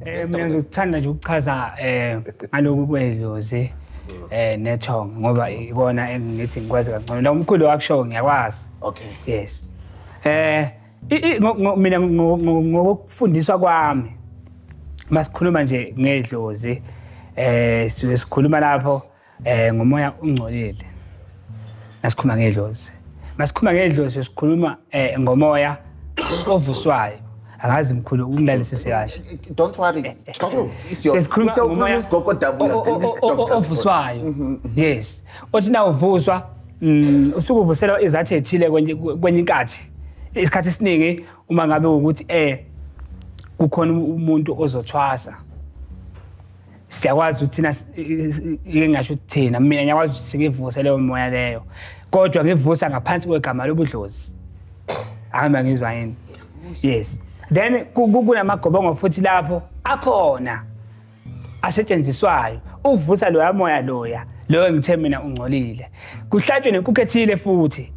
Mina ngizothanda nje ukuchaza ngalokhu kwedlozi nethonga ngoba ikona engithi ngikwazi kancane. La umkhulu wakusho ngiyakwazi. Okay. Yes. Mina ngokufundiswa kwami masikhuluma nje ngedlozi sikhuluma lapho ngomoya ongcolile. Asikhuluma ngedlozi. Masikhuluma ngedlozi sikhuluma ngomoya ovuswayo. Angazi mkhulu ungilalisise kahle. Don't worry. It's your ngomoya ovuswayo. Yes. Othi na uvuswa usuke uvuselwa izathu ethile kwenye inkathi. Isikhathi esiningi uma ngabe ukuthi kukhona umuntu ozothwasa. Siyakwazi ukuthi thina ngingasho ukuthi thina mina ngiyakwazi ukuthi sikivuse leyo moya leyo. Kodwa ngivusa ngaphansi kwegama lobudlozi. Ahamba ngizwa yini? Yes. Then kunamagobongo futhi lapho akhona asetshenziswayo uvusa loya moya loyo ngithe mina ungcolile. Kuhlatshwe nenkukhu ethile futhi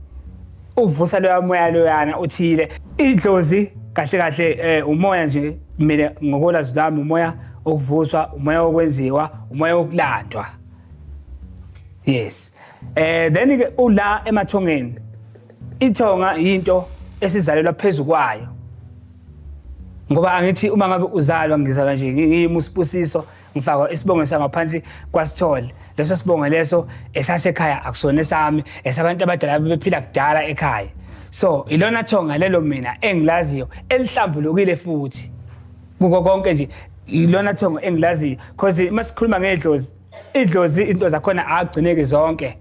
uvusa loya moya loyana uthile. Idlozi kahle kahle umoya nje mina ngokolazi lami umoya okuvuswa, umoya okwenziwa, umoya okulandwa. Yes. Then ke ula emathongeni. Ithonga into esizalelwa phezulu kwayo. Ngoba angithi uma ngabe uzalwa ngizalwa nje ngiyimusibusiso ngifakwa isibongo sangaphansi kwasithole. Leso sibongo leso esasekhaya akusona sami, esabantu abadala bephila kudala ekhaya. So ilona thonga lelo mina engilaziyo elihlambulukile futhi. Kuko konke nje ilona thonga engilaziyo because masikhuluma ngedlozi, idlozi into zakhona agcineke zonke.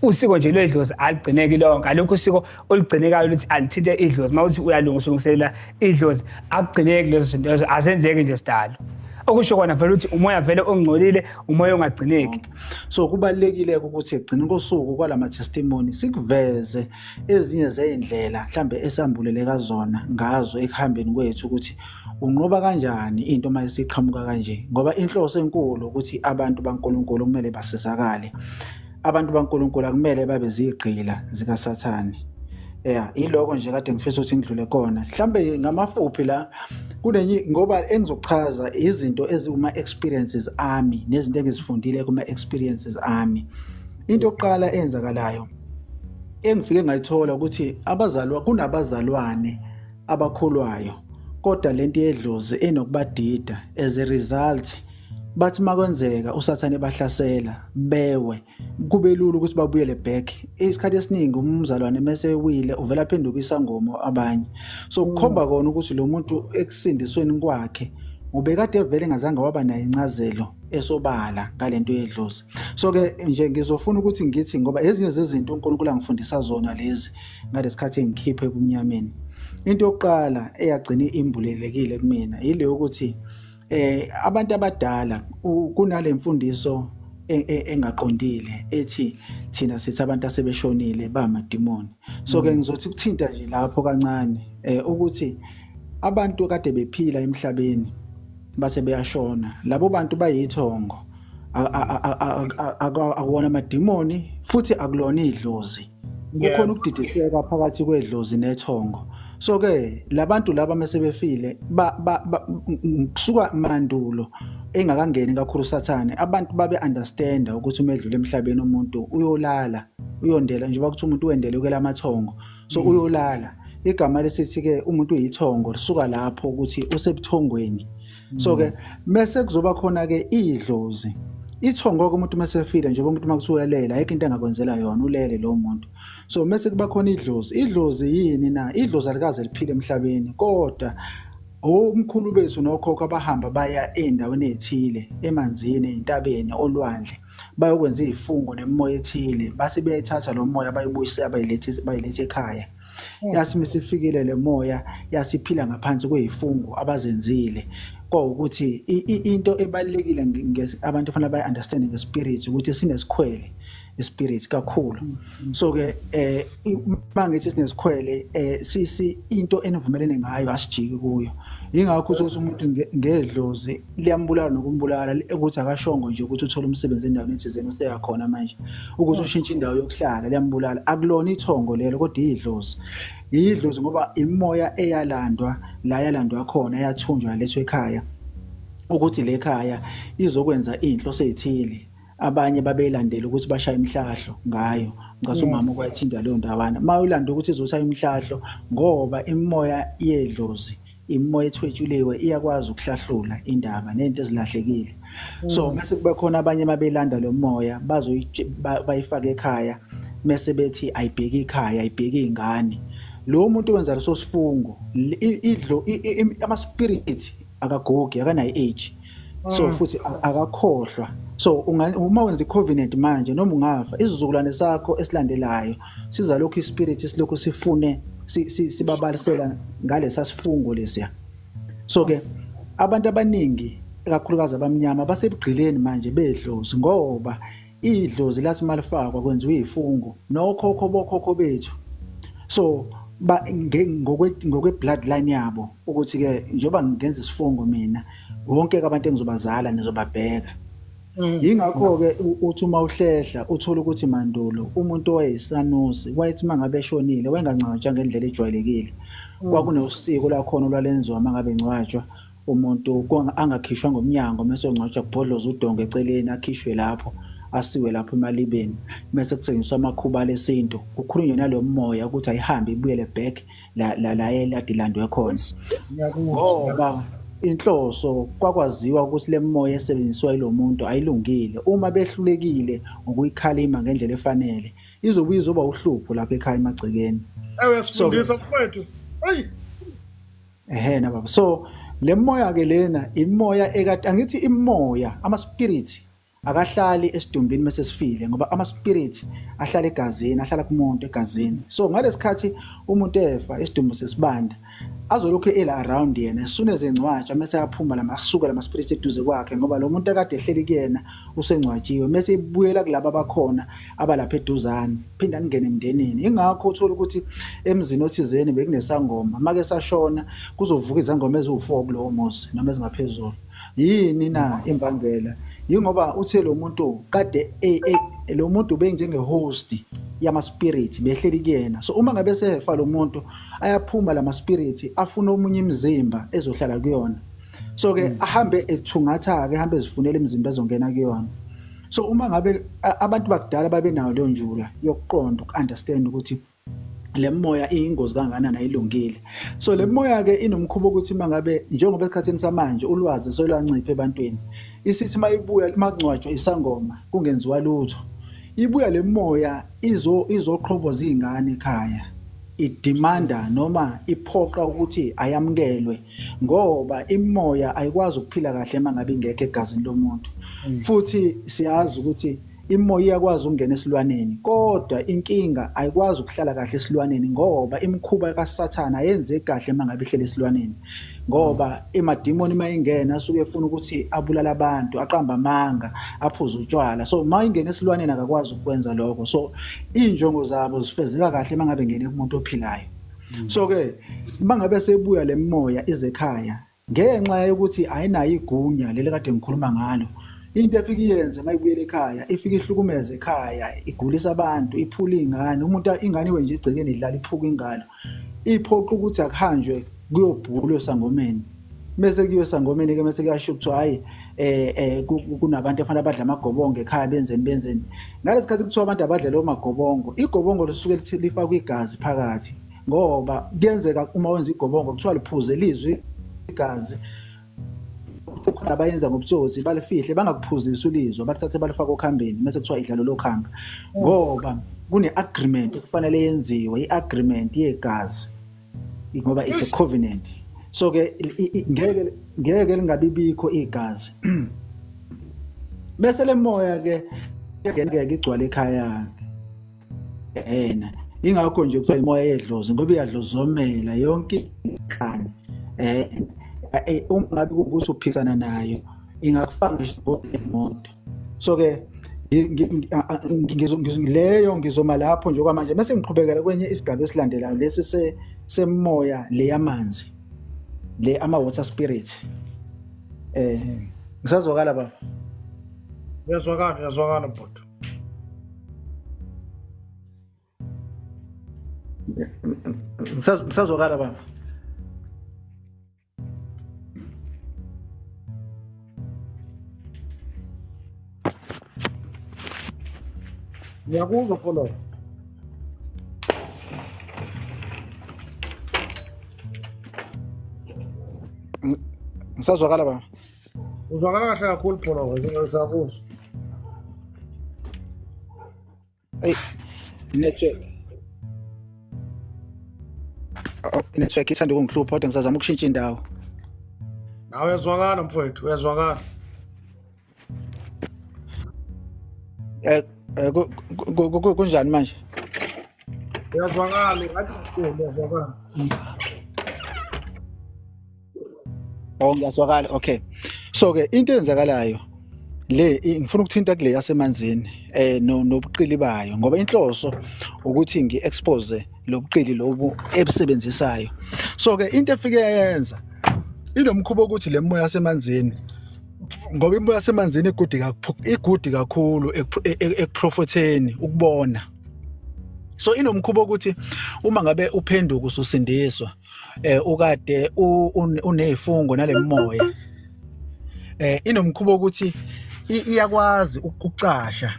Usiko nje lwedlozi aligcineki lonke. Alokho usiko oligcinekayo ukuthi alithinte idlozi. Mawuthi uyalungiselela idlozi akugcineki lezo zinto lezo azenzeki nje sidalo. Okusho kona vele ukuthi umoya vele ongcolile, umoya ongagcineki. So kubalekile ukuthi egcina kosuku kwalama testimony sikuveze ezinye zeindlela mhlambe esambuleleka zona ngazo ekuhambeni kwethu ukuthi unqoba kanjani into mayisiqhamuka kanje ngoba inhloso enkulu ukuthi abantu baNkulunkulu kumele basizakale. Abantu baNkulunkulu akumele babe zigqila zikaSathane. Iloko nje kade ngifisa ukuthi ngidlule khona. Mhlambe ngamafuphi la kunenye ngoba engizochaza izinto ezikuma experiences ami nezinto engizifundile kuma experiences ami. Into yokuqala enzakalayo engifike ngayithola ukuthi kunabazalwane abakholwayo kodwa lento yedlozi enokubadida as a result bathi makwenzeka uSathane bahlasela bewe kube lula ukuthi babuyele back. Isikhathi esiningi umzalwane mase wile uvela phenduka isangoma abanye. So kukhomba kona ukuthi lo muntu ekusindisweni kwakhe ubekade vele ngazange waba nayo incazelo esobala ngalento yedlozi. So ke nje ngizofuna ukuthi ngithi ngoba ezinye zezinto uNkulunkulu angifundisa zona lezi ngalesikhathi engikhiphe ebumnyameni. Into yokuqala eyagcina imbulelekile kumina ile ukuthi abantu abadala kunale mfundiso engaqondile ethi thina sithi abantu asebeshonile bamadimoni. So ke ngizothi kuthinta nje lapho kancane ukuthi abantu kade bephila emhlabeni base beyashona. Labo bantu bayithongo akuwona amadimoni futhi akulona idlozi. Kukhona ukudidiseka phakathi kwedlozi nethongo. So ke labantu laba mase befile kusuka mandulo engakangeni kakhulu uSathane abantu babe understand ukuthi uma edlule emhlabeni umuntu uyolala uyondela nje bakuthi umuntu uendele ukelamathongo. So uyolala igama lesithi ke umuntu uyithongo lisuka lapho ukuthi usebuthongweni. So ke mase kuzoba khona ke idlozi. Ithongo komuntu masefile nje umuntu makusuyelela ayikho into engakwenzela yona ulele lo muntu. So mase kuba khona idlozi. Idlozi yini na? Idlozi alikaze liphile emhlabeni kodwa omkhulu bethu nokhokho abahamba baya endaweni ezithile emanzini entabeni olwandle bayokwenza izifungo nemoya ethile base beyithatha lo moya bayibuyise abayilethe ekhaya. Yasimifikile le moya yasiphila ngaphansi kwezifungo abazenzile. Ukuthi into ebalekile abantu fanele bayi understand ngespirit ukuthi sinesikhwele ispirit kakhulu. So ke mangithi sinesikhwele sisi into enivumelene ngayo asijiki kuyo. Ingakho ukuthi umuntu ngedlozi liyambulala nokumbulala ukuthi akashongo nje ukuthi uthola umsebenzi endaweni ethizeni useyakhona manje ukuthi ushintshe indawo yokuhlala liyambulala akulona ithongo lelo kodwa idlozi. Idlozi ngoba imoya eyalandwa la yalandwa khona yathunjwa lethwe ekhaya ukuthi lekhaya izokwenza inhloso ezithile abanye babelandela ukuthi bashaye imhlahlo ngayo ngase umama kwayithinda leyo ndawana mawulanda ukuthi izoshaya imhlahlo ngoba imimoya yedlozi imimoya ethwetshuliwe iyakwazi ukuhlahlula indaba nento ezilahlekile so mase kube khona abanye mabelanda lo moya bayifaka ekhaya mase bethi ayibheke ekhaya ayibheke ingane lo muntu wenza leso sifungo idlo ama spirit akagogi akanayi age so futhi akakhohlwa so uma wenza icovenant manje noma ungafa isizukulwane sakho esilandelayo siza lokho ispirit isilokho sifune sibabalisela ngalesa sifungo lesiya so ke abantu abaningi kakhulukazi abamnyama basebugqileni manje bedlozi ngoba idlozi lathi malifakwa kwenziwa izifungo nokhokho bokhokho bethu so ngokwe bloodline yabo ukuthi ke njoba ngenza isifungo mina wonke abantu engizobazala nizobabheka yingakho ke uthi uma uhlehla uthola ukuthi mandulo umuntu owayesanusi wayethi mangabe eshonile wayengangcwatshwa ngendlela ejwayelekile kwakunosiko lakhona olwalenziwa mangabe ngcwatshwa umuntu angakhishwa ngomnyango mase ongcwatshwa kubhodloza udonga eceleni akhishwe lapho asiwe lapho emalibeni mase kusetshenziswa amakhuba lesinto kukhulunywa nalo moya ukuthi ayihambe ibuyele back la eladilandwe khona ngoba inhloso kwakwaziwa ukuthi le moya esebenziswa yilo muntu ayilungile uma behlulekile ukuyikhalima ngendlela efanele izoba uhlupho lapha ekhaya emagcekeni sifundisa mfowethu na baba so le moya ke lena imoya ekade angithi imoya ama spirit akahlali esidumbini mase sifile ngoba ama spirit ahlala egazini ahlala kumuntu egazini so ngalesikhathi umuntu efa esidumbu sesibanda azolokho ela around yena esune zengcwatsha mase yaphuma asuka lama spirit eduze kwakhe ngoba lo muntu akade ehleli kuyena usengcwatshiwe mase ibuyela kulabo abakhona abalapha eduzane phinda ngene emndenini ingakho uthola ukuthi emzini othizeni bekunesangoma make sashona kuzovuka izangoma eziwu4 kulowo muzi noma ezingaphezulu yini na imbangela yingoba uthe lo muntu kade lo muntu benjenge host yama spirit behleli kuyena so uma ngabe sefa lo muntu ayaphuma lama spirit afuna omunye imizimba ezohlala kuyona so ke ahambe ethungatha ke ahambe ezifunela imizimba ezongena kuyona so uma ngabe abantu bakudala babe nayo leyo njula yokuqonda ukunderstand ukuthi le moya iyingozi kangakanani ayilungile so le moya ke inomkhubo ukuthi mangabe njengoba esikhatheni samanje ulwazi solwanciphe ebantwini isithi mayibuya magcwatshwa isangoma kungenziwa lutho ibuya le moya izoqhoboza izingane ekhaya idemanda noma iphoqa ukuthi ayamukelwe ngoba imoya ayikwazi ukuphila kahle mangabe ingekho egazini lomuntu futhi siyazi ukuthi imoya iyakwazi ukungena esilwaneni kodwa inkinga ayikwazi ukuhlala kahle esilwaneni ngoba imikhuba kaSathana yenze kahle mangabe ihlele esilwaneni ngoba emadimoni mayingena asuke efuna ukuthi abulala abantu aqamba amanga aphuza utshwala so mayingena esilwaneni akakwazi ukwenza lokho so injongo zabo zifezeka kahle mangabe ngene kumuntu ophilayo so ke mangabe sebuya le moya izekhaya ngenxa yokuthi ayinayo igunya leli kade ngikhuluma ngalo into efika iyenze mayibuyele ekhaya ifika ihlukumeze ekhaya igulisa abantu iphula ingane umuntu ingane iwe nje igcekeni idlala iphuka ingalo iphoqa ukuthi akuhanjwe kuyobhulwa esangomeni bese kuyo esangomeni ke bese kuyasho ukuthi hayi kunabantu efana abadla amagobongo ekhaya benzeni ngalesikhathi kuthiwa abantu abadla lo magobongo igobongo lisuke lifaka igazi phakathi ngoba kuyenzeka uma wenza igobongo kuthiwa liphuze lizwi igazi ukhona abayenza ngobutsotsi balifihle bangakuphuzisa ulizwe bathathe balifaka okhambeni bese kuthiwa idlalo lokhamba ngoba kune agreement kufanele yenziwe iagreement yegazi ngoba it's a covenant so ke ngeke lingabibikho igazi bese le moya ke ngeke igcwala ekhaya ingakho nje kuthiwa imoya yedlozi ngoba iyadlozomela yonke ikhani ungabe ukuthi uphikisana nayo ingakufaka nje so ke leyo ngizoma lapho nje kwamanje bese ngiqhubekela kwenye isigaba esilandelayo lesi semoya le yamanzi le ama water spirit ngisazwakala baba yazwakala bhuti ngisazwakala baba Ngiyakuzwa khona. Ngisazwakala baba. Uzwakala kahle kakhulu khona ngisakuzwa. Hey, network. Network ithanda ukungihlupha kodwa ngisazama ukushintsha indawo. Nawe uyazwakala mfowethu, uyazwakala. Kunjani manje? Uyazwakala, ngathi uyazwakala. Oh, ngiyazwakala. Okay. So ke into eyenzakalayo ngifuna ukuthinta kule yasemanzini nobuqili bayo ngoba inhloso ukuthi ngi-expose lobuqili lobu ebusebenzisayo. So ke into efike yayenza inomkhubo ukuthi le moya yasemanzini ngoba imoya yasemanzini igudi kakhulu ekuprofetheni ukubona. So inomkhubo ukuthi uma ngabe uphenduka ususindiswa ukade unezifungo nalemoya inomkhubo ukuthi iyakwazi ukucasha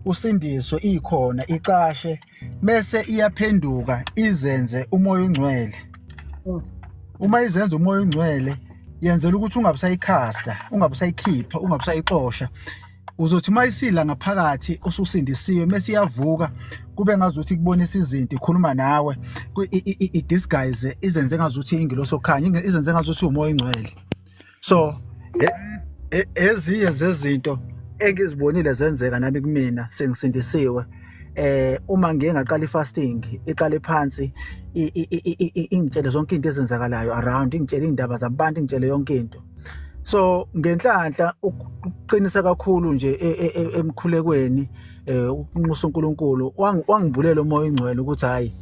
usindiswe ikhona icashe bese iyaphenduka izenze umoya ongcwele. Uma izenza umoya ongcwele yenzela ukuthi ungabusayikhasta, ungabusayikhipha, ungabusayixosha. Uzothi mayisila ngaphakathi ususindisiwe mase iyavuka kube ngazuthi kubonisa izinto ikhuluma nawe disguise izenze ngazuthi ingilosi okhanya izenze ngazuthi umoya ongcwele. So eziye zezinto engizibonile zenzeka nami kumina sengisindisiwe uma ngike ngaqala ifasting iqale phansi ingitshele zonke izinto ezenzakalayo around ingitshele indaba zabantu ingitshele yonke into. So ngenhlanhla ukuqinisa kakhulu nje emkhulekweni ukunxusa uNkulunkulu wangibulela umoya ongcwele ukuthi hayi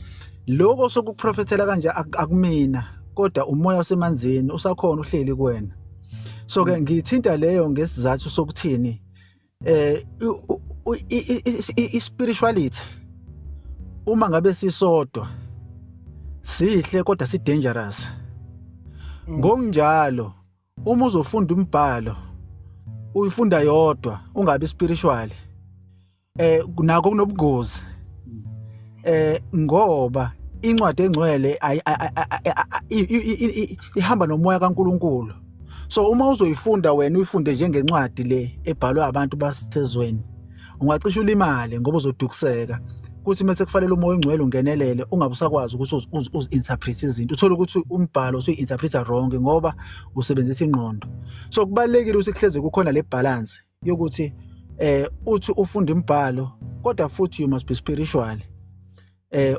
lokho sokuprofethela kanje akumina kodwa umoya wasemanzini usakhona uhleli kuwena. So ke ngithinta leyo ngesizathu sokuthini spirituality uma ngabe sisodwa sihle kodwa si dangerous. Ngokunjalo uma uzofunda umbhalo uyifunda yodwa ungabi spiritual nako kunobungozi ngoba incwadi engcwele ihamba nomoya kaNkulunkulu. So uma uzoyifunda wena uyifunde njengencwadi le ebhalwe abantu basezweni ungacisha ulimale ngoba uzodukiseka kuthi mase kufanele umoya ongcwele ungenelele ungabusakwazi ukuthi uzi-interpret izinto uthola ukuthi umbhalo usuyi-interpreta wrong ngoba usebenzisa ingqondo. So kubalekile ukuthi kuhleze kukhona le balance yokuthi uthi ufunda imbhalo kodwa futhi you must be spiritual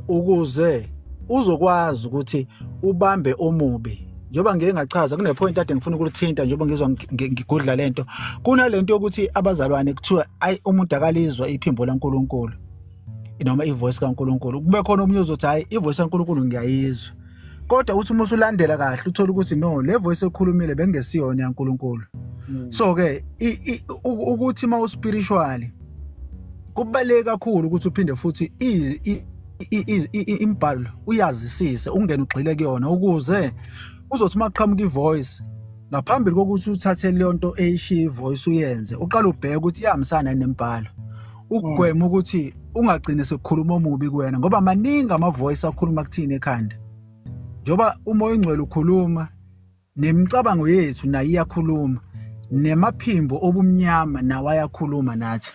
ukuze uzokwazi ukuthi ubambe omubi. Njoba ngeke ngachaza kune point ade ngifuna ukuthinta njoba ngizwa ngigudla lento kunalento yokuthi abazalwane kuthiwa ayi umuntu akalizwa iphimbo laNkulunkulu noma ivoice kaNkulunkulu. Kube khona omunye uzothi hayi ivoice kaNkulunkulu ngiyayizwa kodwa uthi uma usulandela kahle uthola ukuthi no le voice ekhulumile bengesiyona yaNkulunkulu. So ke ukuthi ma uspiritual kubaleka kakhulu ukuthi uphinde futhi imbhalo uyazisise ungene ugxile kuyona ukuze uzothi maqhamuka ivoice ngaphambili kokuthi uthathe leyo nto eyishiya ivoice uyenze uqala ubheke ukuthi iyahambisana nembhalo ukugwema ukuthi ungagcine sekukhuluma omubi kuwena ngoba maningi ama-voice akhuluma kuthina ekhanda. Njoba umoya ongcwele ukhuluma nemicabango yethu nayo iyakhuluma nemaphimbo obumnyama nawo ayakhuluma nathi.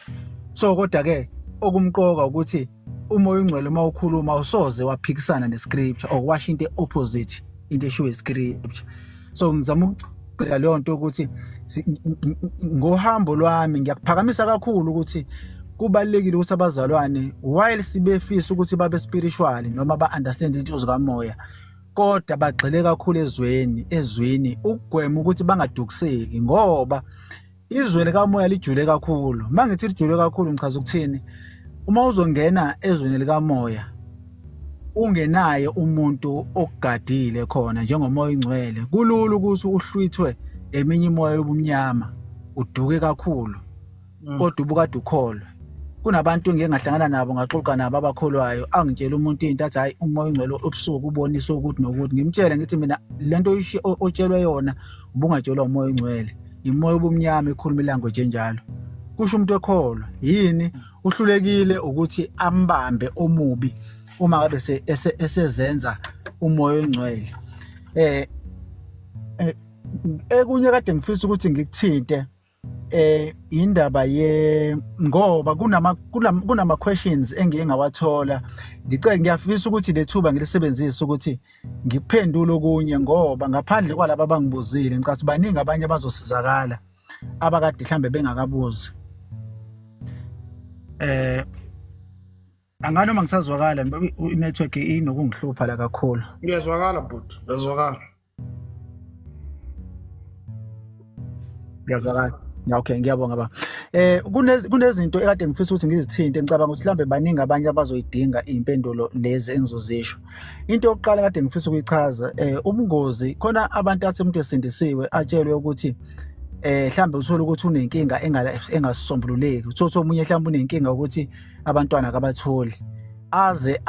So kodwa ke okumqoka ukuthi umoya ongcwele uma ukhuluma awusoze waphikisana nescripture or washo into opposite into eshiwo iscripture. So ngizama ukucela leyo nto ukuthi ngohambo lwami ngiyakuphakamisa kakhulu ukuthi kubalekile ukuthi abazalwane while sibefisa ukuthi babe spiritual noma ba-understand into zikamoya kodwa bagxile kakhulu ezweni ukugwema ukuthi bangadukiseki ngoba izwe likamoya lijule kakhulu. Mangithi lijule kakhulu ngichaza ukuthini uma uzongena ezweni likamoya ungenaye umuntu okugadile khona njengomoya ongcwele kulula ukuthi uhlwithwe eminye imoya yobumnyama uduke kakhulu kodwa ubukade ukholwa. Kunabantu ngeke ngahlangana nabo ngaxoxa nabo abakholwayo angitshela umuntu into athi hayi umoya ongcwele obusuku ubonisa ukuthi nokuthi ngimtshela ngithi mina lento otshelwe yona ubungatshelwa umoya ongcwele imoya obumnyama ekhuluma ilanguage enjalo kusho umuntu ekholwa yini uhlulekile ukuthi ambambe omubi uma ngabe esezenza umoya ongcwele. Ekunye kade ngifisa ukuthi ngikuthinte indaba ngoba kunama questions engike ngawathola. Ngiyafisa ukuthi lethuba ngilisebenzise ukuthi ngiphendule okunye ngoba ngaphandle kwalabo abangibuzile ngicathi baningi abanye abazosizakala abakade mhlambe bengakabuzi. Anganoma ngisazwakala network inokungihlupha la kakhulu. Ngiyazwakala bhuti, ngiyazwakala. Ngiyazwakala. Okay, ngiyabonga ba. Kunezinto ekade ngifisa ukuthi ngizithinte ngicabanga ukuthi mhlambe baningi abanye abazoyidinga impendulo lezi engizozisho. Into yokuqala kade ngifisa ukuyichaza ubungozi khona abantu athi umuntu esindisiwe atshelwe ukuthi mhlambe uthola ukuthi unenkinga engasisombululeki. Uthola omunye mhlambe unenkinga ukuthi abantwana akabatholi. Aze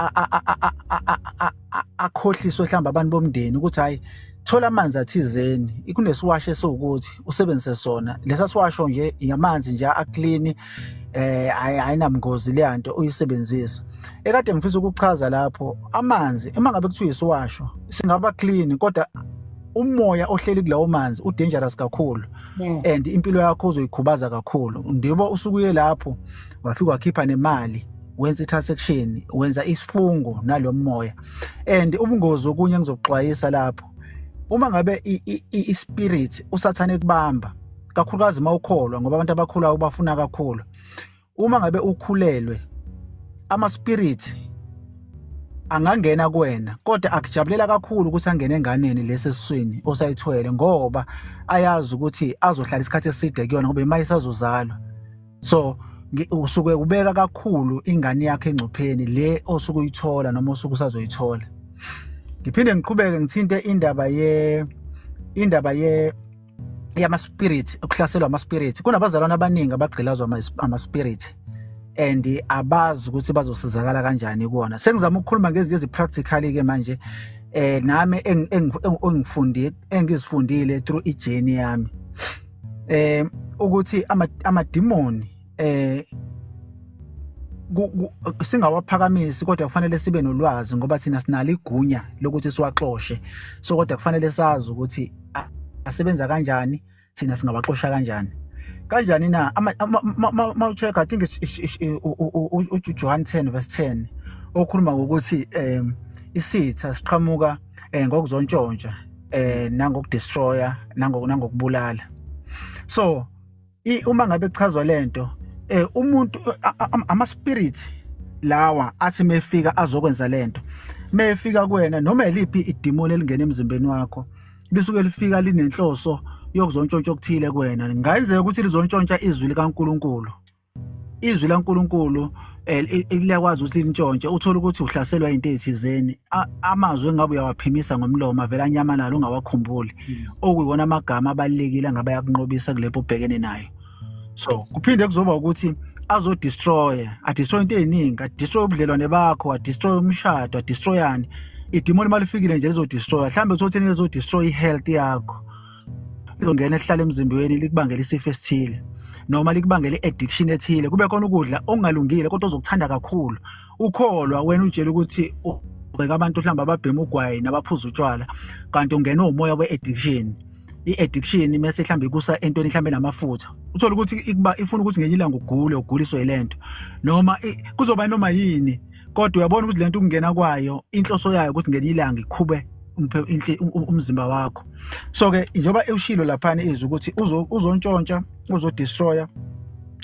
akhohliswe mhlambe abantu bomndeni ukuthi hayi thola amanzi athizeni kunesiwasho esiwukuthi usebenzise sona lesa siwasho nje yamanzi nje aclean ayinamngozi le nto uyisebenzisa. Ekade ngifisa ukuchaza lapho amanzi uma ngabe kuthiwa isiwasho singaba clean kodwa umoya ohleli kulawo manzi udangerous kakhulu and impilo yakho uzoyikhubaza kakhulu. Ndibo usukuye lapho wafika wakhipha nemali wenza transaction wenza isifungo nalo moya and ubungozi okunye ngizokuxwayisa lapho uma ngabe ispirit usathane kubamba kakhulukazi mawukholwa ngoba abantu abakhulayo bafuna kakhulu. Uma ngabe ukhulelwe ama spirit angangena kuwena kodwa akujabulela kakhulu ukuthi angene enganeni lesesiswini osayithwele ngoba ayazi ukuthi azohlala isikhathi eside kuyona ngoba mayisazozalwa. So usuke ubeka kakhulu ingane yakhe engcupheni le osuke uyithola noma osuke usazoyithola. Ngiphinde ngiqhubeke ngithinte indaba yama spirit ukuhlaselwa ama spirit. Kunabazalwane abaningi abagqilazwa ama spirit and abazi ukuthi bazosizakala kanjani kuona. Sengizama ukukhuluma ngezi practically ke manje nami engizifundile through ijourney yami ukuthi ama demon singawaphakamisi kodwa kufanele sibe nolwazi ngoba thina sinalo igunya lokuthi siwaxoshe. So kodwa kufanele sazi ukuthi asebenza kanjani, thina singawaxosha kanjani na. Mawucheck I think John 10:10 okhuluma ukuthi isitha siqhamuka ngokuzontshontshwa nangokudestroya nangokubulala. So uma ngabe kuchazwa lento umuntu ama spirit lawa athi mefika azokwenza lento mefika kuwena noma eliphi idemoni elingena emzimbeni wakho lisuke lifika linenhloso yokuzontshontsha okuthile kuwena. Ngayenzeka ukuthi lizontshontsha izwi likaNkuluNkulu. Izwi laNkuluNkulu liyakwazi ukuthi lintshontshe uthola ukuthi uhlaselwa into ezithizeni amazwi engabe uyawaphimisa ngomlomo avela nyamalala ungawakhumbuli okuyiwona amagama abalekile ngabe yakunqobisa kulepho ubhekene nayo. So kuphinde kuzoba ukuthi destroy into eziningi, destroy ubudlelwane bakho, destroy umshado, destroyani. Idemoni malifikile nje lizodestroy mhlambe uthothi lizodestroy ihealth yakho. Lizongena ehlala emzimbeni likubangela isifo esithile noma likubangela iaddiction ethile. Kube khona ukudla ongalungile kodwa uzokuthanda kakhulu. Ukholwa wena utshela ukuthi ubheka abantu mhlawumbe ababhema ugwayi nabaphuza utshwala kanti ungena umoya we-addiction. I-addiction mase mhlawumbe kusa entweni mhlawumbe namafutha. Uthola ukuthi ifuna ukuthi ngenye ilanga uguliswe yilento noma kuzoba noma yini kodwa uyabona ukuthi lento ukungena kwayo inhloso yayo ukuthi ngenye ilanga ikhube umzimba wakho. So ke njoba ushilo lapha izwi ukuthi uzontshontsha uzodestroya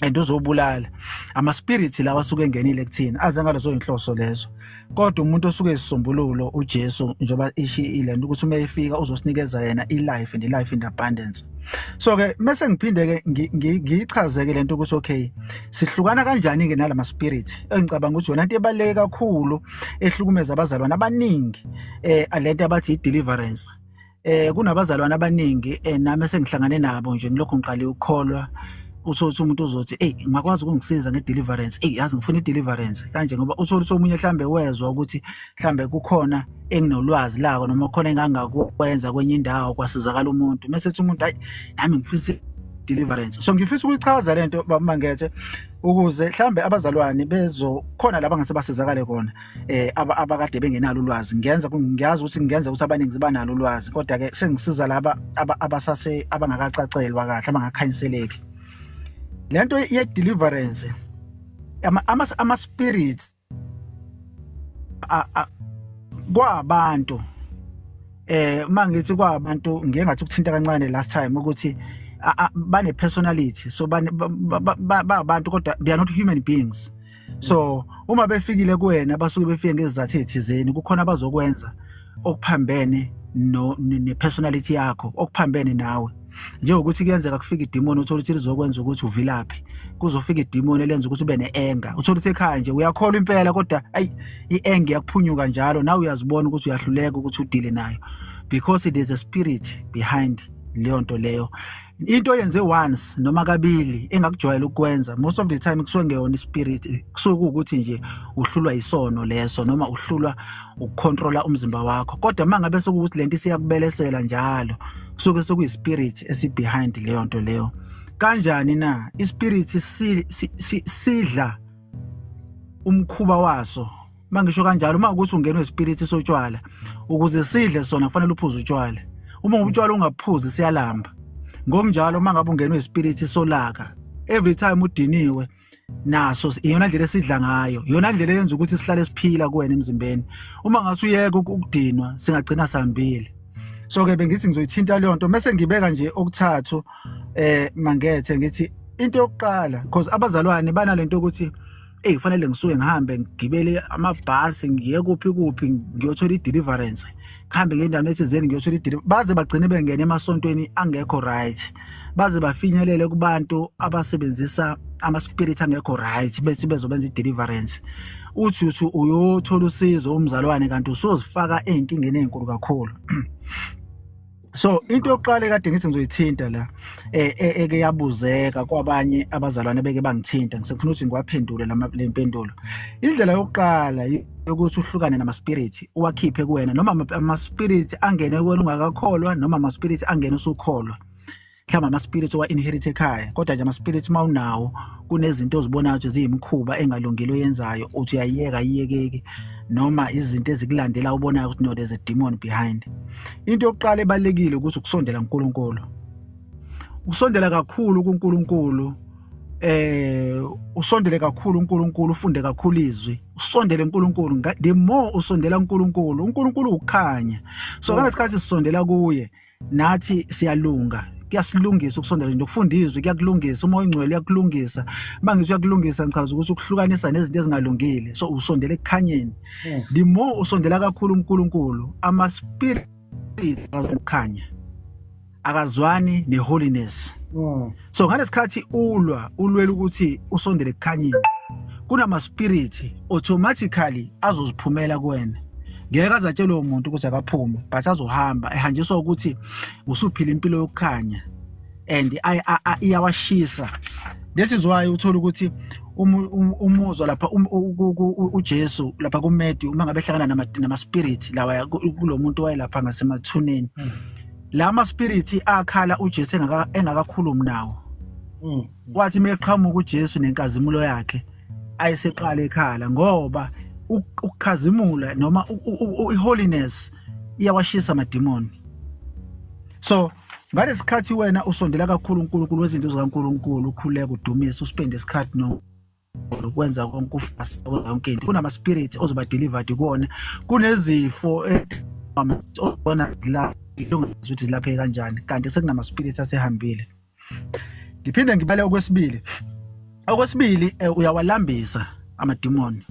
and uzobulala ama spirits lawa asuke engenile kuthina azangalezo inhloso lezo. Kodwa umuntu osuke isisombululo uJesu njoba ishile ukuthi uma efika uzosinikeza yena ilife and life in abundance. So ke mase ngiphinde ke ngiyichazeke lento ukuthi okay sihlukana kanjani ke nalama spirit. Engicabanga ukuthi yona into ebaleke kakhulu ehlukumeza abazalwane abaningi lento abathi deliverance. Kunabazalwane abaningi nami sengihlangane nabo nje ngilokho ngiqale ukukholwa uthola umuntu uzothi ngakwazi ukungisiza ngedeliverance yazi ngifuna ideliverance kanje ngoba uthola umunye mhlambe wezwa ukuthi mhlambe kukhona enginolwazi lako noma khona engangakwenza kwenye indawo kwasizakala umuntu mase ethi umuntu hayi nami ngifisa deliverance. So ngifisa ukuyichaza lento bamangethe ukuze mhlambe abazalwane bezokhona laba ngasebasizakale khona abakade bengenalo ulwazi. Ngiyazi ukuthi abaningi banalo ulwazi, kodwa ke sengisiza laba abasase abangakacacelwa kahle, abangakhanyiseleki. Lento ye deliverance ama spirits kwabantu mangithi kwabantu ngeke ngathi ukuthinta kancane last time ukuthi bane personality, so abantu kodwa they are not human beings. So uma befikile kuwena basuke befike ngezizathu ezithizeni, kukhona abazokwenza okuphambene ne personality yakho, okuphambene nawe. Njengokuthi kuyenzeka kufika idemon uthola ukuthi lizokwenza ukuthi uvilaphi, kuzofika idemon elenza ukuthi ube ne-anger, uthola ukuthi ekhaya nje uyakholwa impela kodwa i-anger yakuphunyuka njalo, nawe uyazibona ukuthi uyahluleka ukuthi udile nayo, because there is a spirit behind leyo nto leyo. Into yenze once noma kabili engakujwayela ukwenza, most of the time kusuke ngeyona ispirit, kusuke ukuthi nje uhlulwa isono leso noma uhlulwa ukucontrola umzimba wakho. Kodwa mangabe sokuthi lento isiyakubelesela njalo, kusuke sokuyispirit esibehind leyo nto leyo. Kanjani na ispirit sidla umkhuba waso? Mangisho kanjalo, uma ukuthi ungenwe ispirit sotshwala, ukuze sidle sona kufanele uphuze utshwala. Uma utshwala ungaphuzi siyalamba. Ngokunjalo mangabe ungenwe ispirit solaka, every time udiniwe naso iyona ndlela esidla ngayo, iyona ndlela yenza ukuthi sihlale siphila kuwena emzimbeni. Uma ngathi uyeke ukudinwa singagcina sihambile. So ke bengithi ngizoyithinta leyo nto bese ngibeka nje okuthathu mangethe ngithi into yokuqala, because abazalwane banalento ukuthi kufanele ngisuke ngihambe ngigibele amabhasi ngiye kuphi ngiyothola i-deliverance, khambe ngendawo esizeni ngiyothola i-deliverance, baze bagcine bengena emasontweni angekho right, baze bafinyelele kubantu abasebenzisa ama-spirit angekho right bese bezobenza i-deliverance. Uthi uyothola usizo umzalwane kanti usozifaka ey'nkingeni ey'nkulu kakhulu. So into yokuqala kade ngithi ngizoyithinta la eke yabuzeka kwabanye abazalwane beke bangithinta, ngisefuna ukuthi ngiwaphendule le mpendulo. Indlela yokuqala ukuthi uhlukane nama-spirit, uwakhiphe kuwena, noma ama-spirit angene kuwena ungakakholwa noma ama-spirit angene usukholwa. Mhlawumbe ama-spirit owa-inherit ekhaya, kodwa nje ama-spirit uma unawo kunezinto ozibonayo ukuthi ziyimikhuba engalungile oyenzayo, uthi uyayiyeka yiyekeki, noma izinto ezikulandela ubonayo ukuthi no, there's a demon behind. Into yokuqala ebalekile ukuthi ukusondela kuNkulunkulu, ukusondela kakhulu kuNkulunkulu, usondele kakhulu uNkulunkulu, ufunde kakhulu izwi, usondele uNkulunkulu. The more usondela uNkulunkulu, uNkulunkulu ukhanya. So ngesikhathi sisondela kuye nathi siyalunga, kuyasilungisa ukusondela nje, ukufunda izwi kuyakulungisa, umoya ongcwele uyakulungisa. Mangithi uyakulungisa ngichaza ukuthi ukuhlukanisa nezinto ezingalungile, so usondele ekukhanyeni. The more usondela kakhulu uNkulunkulu, ama-spirit azokukhanya, akazwani ne-holiness. So ngalesikhathi ulwela ukuthi usondele ekukhanyeni, kunama-spirit automatically azoziphumela kuwena. Ngeke azatshela umuntu ukuthi akaphuma, but azohamba ehanjiswa ukuthi usuphila impilo yokukhanya and iyawashisa. This is why uthola ukuthi umuzwa lapha uJesu lapha kuMatthew uma ngabe ehlangana nama-spirit lawa kulo muntu wayelapha ngasemathuneni, la ma-spirit akhala uJesu engakakhulumi nawo. Wathi meqhamuka uJesu nenkazimulo yakhe ayiseqala ekhala, ngoba ukukhazimula noma i-holiness iyawashisa amademoni. So ngalesikhathi wena usondela kakhulu uNkulunkulu, wezinto zikaNkulunkulu, ukhuleka, udumisa, uspende isikhathi ukwenza konke, ufasta yonke into, kunama-spirit ozoba delivered kuwona. Kunezifo obona la ukuthi zilapheke kanjani, kanti sekunama-spirit asehambile. Ngiphinde ngibale okwesibili, uyawalambisa amademoni.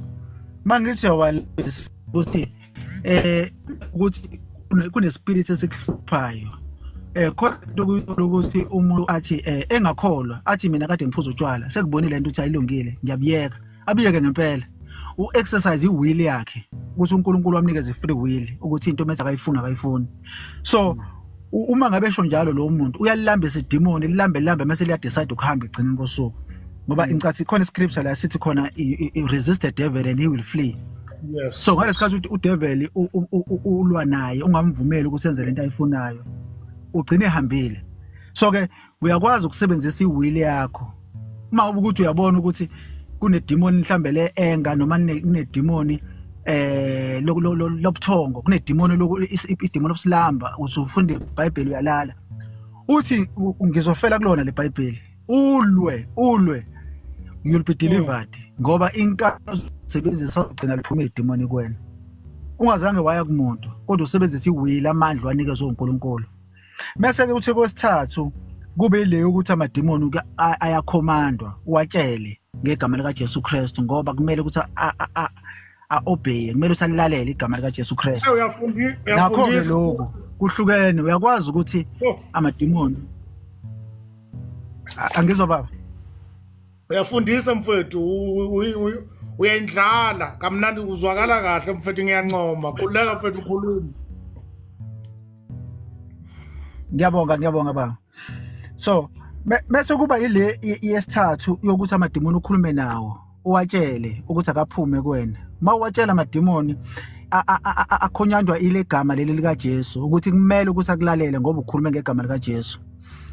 Mangithi uyawalambisa ukuthi kune-spirit esikuhluphayo, khona ukuthi umuntu athi engakholwa athi mina kade ngiphuza utshwala, sekubonile lento ukuthi ayilungile, ngiyabiyeka, abiyeke ngempela. U-exercise i-will yakhe ukuthi uNkulunkulu wamnikeza i-free will ukuthi into mase akayifuni. So uma ngabe esho njalo lo muntu uyalilambisa idemoni, lilambe mase liyadecide ukuhamba egcineni kosuku, ngoba incathi khona iscripture la sithi khona resist the devil and he will flee. Yes. So ngalesikhathi ukuthi udevil ulwa naye, ungamvumeli ukuthi enze lento ayifunayo, ugcine ehambile. So ke uyakwazi ukusebenzisa iwill yakho uma ukuthi uyabona ukuthi kunedemoni mhlambe le enga noma kunedemoni lobuthongo kunedemoni idemoni obusilamba uzufunda iBhayibheli uyalala uthi ngizofela kulona le Bhayibheli ulwe you'll be delivered ngoba inkalo sebenzisa ugcina liphuma idemoni kuwena ungazange waya kumuntu kodwa usebenzisa iwill amandla wanikezwe uNkulunkulu bese ke uthi kwesithathu kube leyo ukuthi amademoni ayakhomandwa uwatshele ngegama lika Jesu Kristu ngoba kumele ukuthi obey kumele ukuthi alilalele igama lika Jesu Kristu uyafundisa lokho kuhlukene uyakwazi ukuthi amademoni angizwa baba uyafundisa mfethu uyayindlala kamnandi uzwakala kahle mfethu ngiyancoma khuleka mfethu ukhuluma ngiyabonga baba so bese kuba ile yesithathu yokuthi amademoni ukhulume nawo uwatshele ukuthi akaphume kuwena mawatshela amademoni akhonyandwa ile gama leli lika Jesu ukuthi kumele ukuthi akulalele ngoba ukhulume ngegama lika Jesu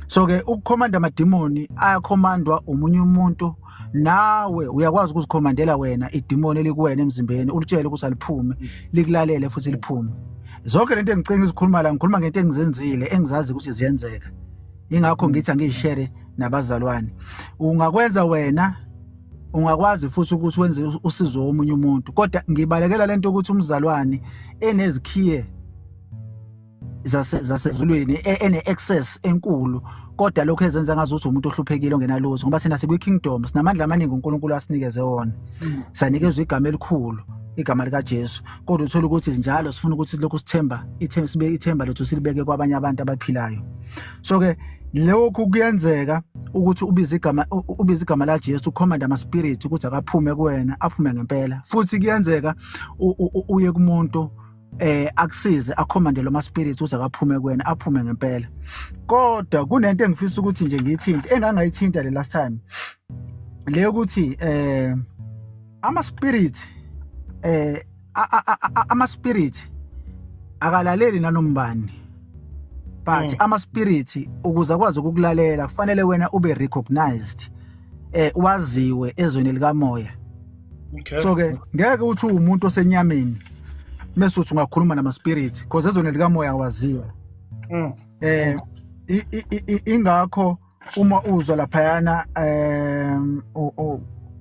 so ke ukukhomanda amademoni ayakhomandwa umunye umuntu nawe uyakwazi ukuzikhomandela wena idemoni elikuwena emzimbeni ulitshele ukuthi aliphume likulalele futhi liphume zonke lento engicinga izikhuluma la ngikhuluma ngento engizenzile engizazi ukuthi ziyenzeka ingakho ngithi angishare nabazalwane ungakwenza wena ungakwazi futhi ukuthi wenze usizo womunye umuntu kodwa ngibalekela lento ukuthi umzalwane enezikhiye zasezulwini ene access enkulu kodwa lokho ezenza ngazo ukuthi umuntu ohluphekile ongenalutho ngoba sina sikwi kingdom sinamandla amaningi uNkulunkulu asinikeze wona sanikezwe igama elikhulu igama lika Jesu kodwa uthola ukuthi njalo sifuna ukuthi lokho sithemba ithemba lethu silibeke kwabanye abantu abaphilayo so ke lokho kuyenzeka ukuthi ubize igama la Jesu ukhomanda ama spirit ukuthi akaphume kuwena aphume ngempela futhi kuyenzeka uye kumuntu akusize akhomandele ama spirits ukuthi akaphume kuwena aphume ngempela kodwa kunento engifisa ukuthi nje ngiyithinte engangayithinta le last time leyo ukuthi ama spirit akalaleli nanombani but ama spirit ukuze akwazi ukukulalela kufanele wena ube recognized waziwe ezweni likamoya so ke ngeke uthi umuntu osenyameni mase uthi ungakhuluma nama spirit because ezweni likamoya awaziwa ingakho uma uzwa lapha yana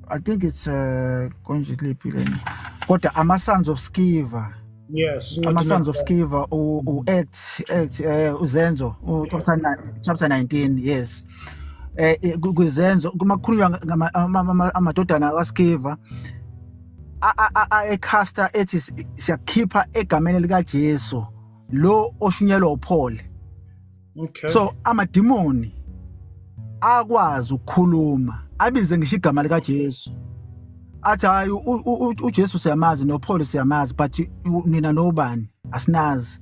I think it's conjugally leni kodwa ama sons of Skiva yes ama sons of Skiva act uzenzo chapter 19 yes kuzenzo kumakhulunywa amadodana kaSkiva ecaster ethi siyakhipha egameni lika Jesu lo oshunyelwa uPaul so amademoni akwazi ukukhuluma abize ngisho igama lika Jesu athi hayi uJesu siyamazi noPaul siyamazi but nina nobani asinazi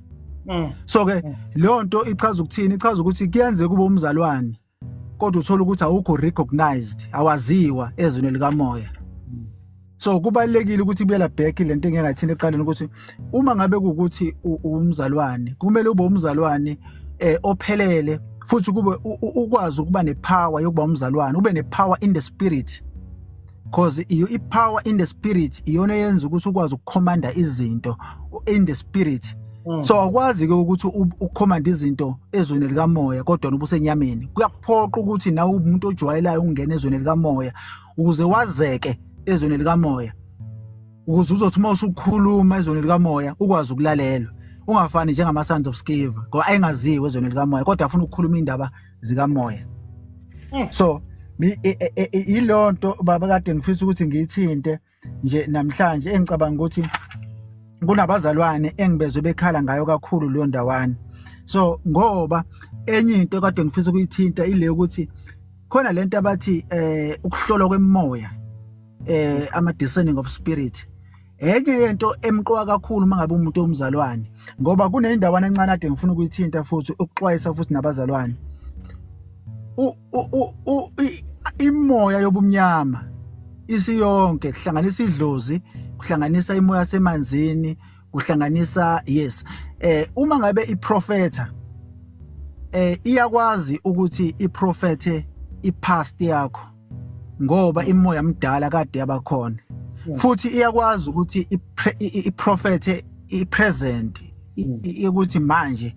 so ke leyo nto ichaza ukuthini ichaza ukuthi kuyenze kube umzalwane kodwa uthola ukuthi awukho recognized awaziwa ezweni likamoya so kubalekile ukuthi buyela back lento engingathini eqaleni ukuthi uma ngabe ukuthi umzalwane kumele ube umzalwane ophelele futhi kube ukwazi ukuba nepower yokuba umzalwane ube nepower in the spirit because ipower in the spirit iyona yenza ukuthi ukwazi ukucommanda izinto in the spirit so akwazi ke ukuthi ukucommand izinto ezweni likamoya kodwa ubusenyameni kuyaphoqa ukuthi nawe umuntu ojwayelayo ungena ezweni likamoya ukuze wazeke ezweni likamoya ukuze uzothi uma usukhuluma ezweni likamoya ukwazi ukulalela ungafani njengama sons of Skiva ngoba ayengaziwe ezweni likamoya kodwa afuna ukukhuluma indaba zikamoya so ilonto baba kade ngifisa ukuthi ngiyithinte nje namhlanje engicabanga ukuthi kunabazalwane engibezwe bekhala ngayo kakhulu leyo ndawana so ngoba enye into kade ngifisa ukuyithinta ile ukuthi khona lento abathi ukuhlolwa kwemoya ama discerning of spirit enye yento emqoka kakhulu mangabe umuntu omzalwane ngoba kunendawana encane ade ngifuna ukuyithinta futhi ukuxwayisa futhi nabazalwane imoya yobumnyama isiyonke kuhlanganisa idlozi kuhlanganisa imoya semanzini kuhlanganisa yes uma ngabe iprofeta iyakwazi ukuthi iprofethe ipast yakho ngoba imoya mdala kade yabakhona futhi iyakwazi ukuthi iprofethe ipresent ukuthi manje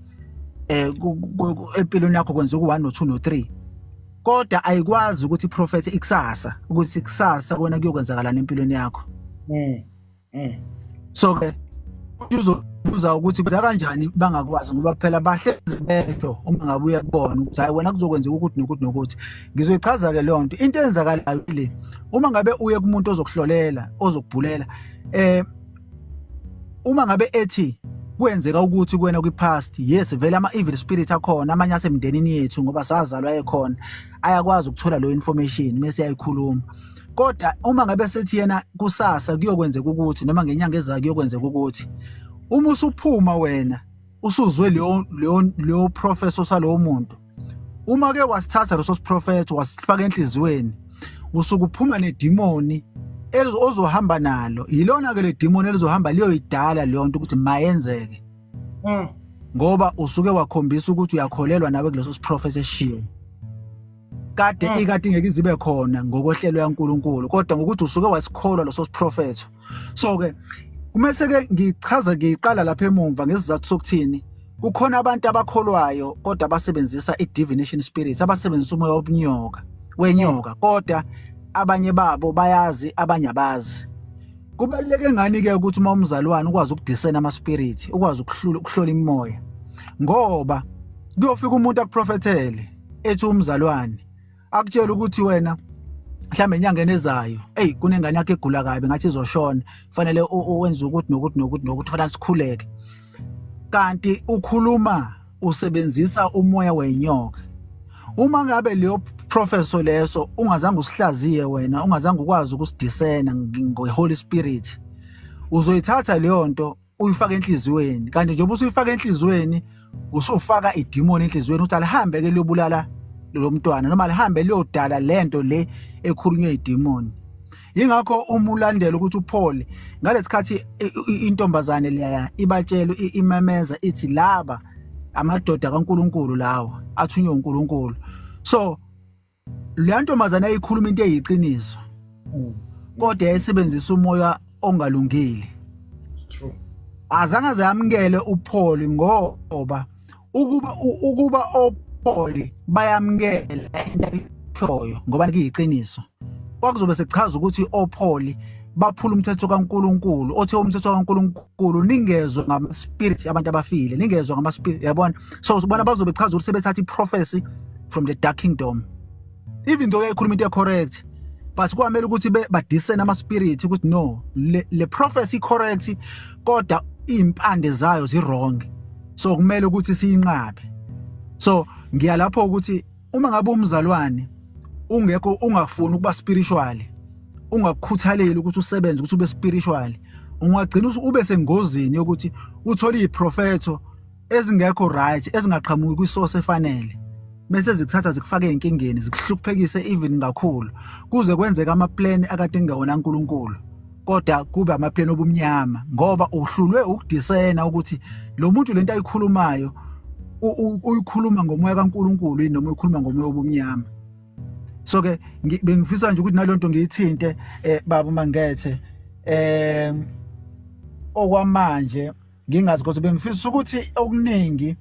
empilweni yakho kwenza ku1 no 2 no 3 kodwa ayikwazi ukuthi iprofethe ikusasa ukuthi ikusasa wena kuyokwenzakalana empilweni yakho. So ke uzobuza ukuthi kwenza kanjani bangakwazi ngoba phela bahlezi besho uma ngabuya kubona ukuthi hayi wena kuzokwenzeka ukuthi nokuthi nokuthi. Ngizoyichaza ke leyo nto into eyenzakalayo le uma ngabe uye kumuntu ozokuhlolela ozokubhulela uma ngabe ethi kwenzeka ukuthi kuwena kwipast yes vele ama evil spirit akhona amanye asemndenini yethu ngoba sazalwa ekhona ayakwazi ukuthola lo information mase yayikhuluma. Kodwa uma ngabe sethi yena kusasa kuyokwenzeka ukuthi noma ngenyanga ezayo kuyokwenzeka ukuthi uma usuphuma wena usuzwe leyo professor salowo muntu uma ke wasithatha leso prophet wasifaka enhlizweni usukuphuma nedemoni ozohamba nalo yilona ke le demon elizohamba liyoyidala leyo nto ukuthi mayenzeke ngoba usuke wakhombisa ukuthi uyakholelwa nawe kuleso prophet eshiwo kade ikade ngeke izibe khona ngokohlelo yaNkulunkulu kodwa ngokuthi usuke wasikholwa leso prophet. So ke umese ke ngichaza ngiqala lapha emumva ngesizathu sokuthini kukhona abantu abakholwayo kodwa basebenzisa i-divination spirits abasebenzisa umoya wobunyoka wenyoka kodwa abanye babo bayazi abanye abazi. Kubaluleke ngani ke ukuthi uma umzalwane ukwazi ukudiscern ama spirit ukwazi ukuhlola imimoya ngoba kuyofika umuntu akuprofethele ethi umzalwane akutshela ukuthi wena mhlambe enyangeni ezayo kunengane yakhe egula kabi ngathi izoshona kufanele wenze ukuthi nokuthi fanele sikhuleke kanti ukhuluma usebenzisa umoya wenyoka. Uma ngabe leyo professor leso ungazange usihlaziye wena ungazange ukwazi ukusidiscern ngoHoly Spirit uzoyithatha leyo nto uyifaka enhlizweni kanti njengoba usuyifaka enhlizweni usufaka idemon enhlizweni uthi alihambe ke liyobulala lo mntwana noma lihambe liyodala lento le ekhulunywe idemon. Yingakho uma ulandela ukuthi uPaul ngalesikhathi intombazane leya ibatshela imameza ithi laba amadoda kaNkuluNkulu lawo athunywe uNkulunkulu. So le ntombazane ayikhuluma into eyiqiniso kodwa yayisebenzisa umoya ongalungile. True. Azange zamkele uPaul ngoba ukuba oPaul bayamkela into ngoba kuyiqiniso kwakuzobe sekuchaza ukuthi oPaul baphula umthetho kaNkuluNkulu othe umthetho kaNkuluNkulu ningezwe ngama spirit abantu abafile ningezwe ngama spirit yabona. So ubona bazobe chaza ukuthi sebethatha iProphecy from the dark kingdom even though yayikhuluma into correct but kwamele ukuthi badiscern ama spirit ukuthi no le prophecy correct kodwa impande zayo zi wrong so kumele ukuthi siyinqabe. So ngiyalapho ukuthi uma ngabe umzalwane ungekho ungafuni ukuba spiritual ungakukhuthaleli ukuthi usebenze ukuthi ube spiritual ungagcina ube sengozini yokuthi uthole iprofeto ezingekho right ezingaqhamuki kwisource efanele bese zikuthatha zikufake enkingeni zikuhluphekise even kakhulu kuze kwenzeka ama plan akade ngewona uNkulunkulu kodwa kube ama plan obumnyama ngoba uhlulwe ukudiscern ukuthi lo muntu lento ayikhulumayo uyikhuluma ngomoya kaNkulunkulu noma uyikhuluma ngomoya obumnyama. So ke bengifisa nje ukuthi nalonto ngiyithinte baba mangethe okwamanje ngingazi ukuthi bengifisa ukuthi okuningi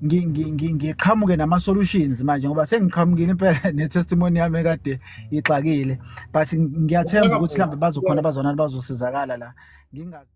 ngiqhamuke nama solutions manje ngoba sengiqhamukile impela netestimony yami ekade ixakile but ngiyathemba ukuthi mhlambe bazokhona bazona bazosizakala la ngingazi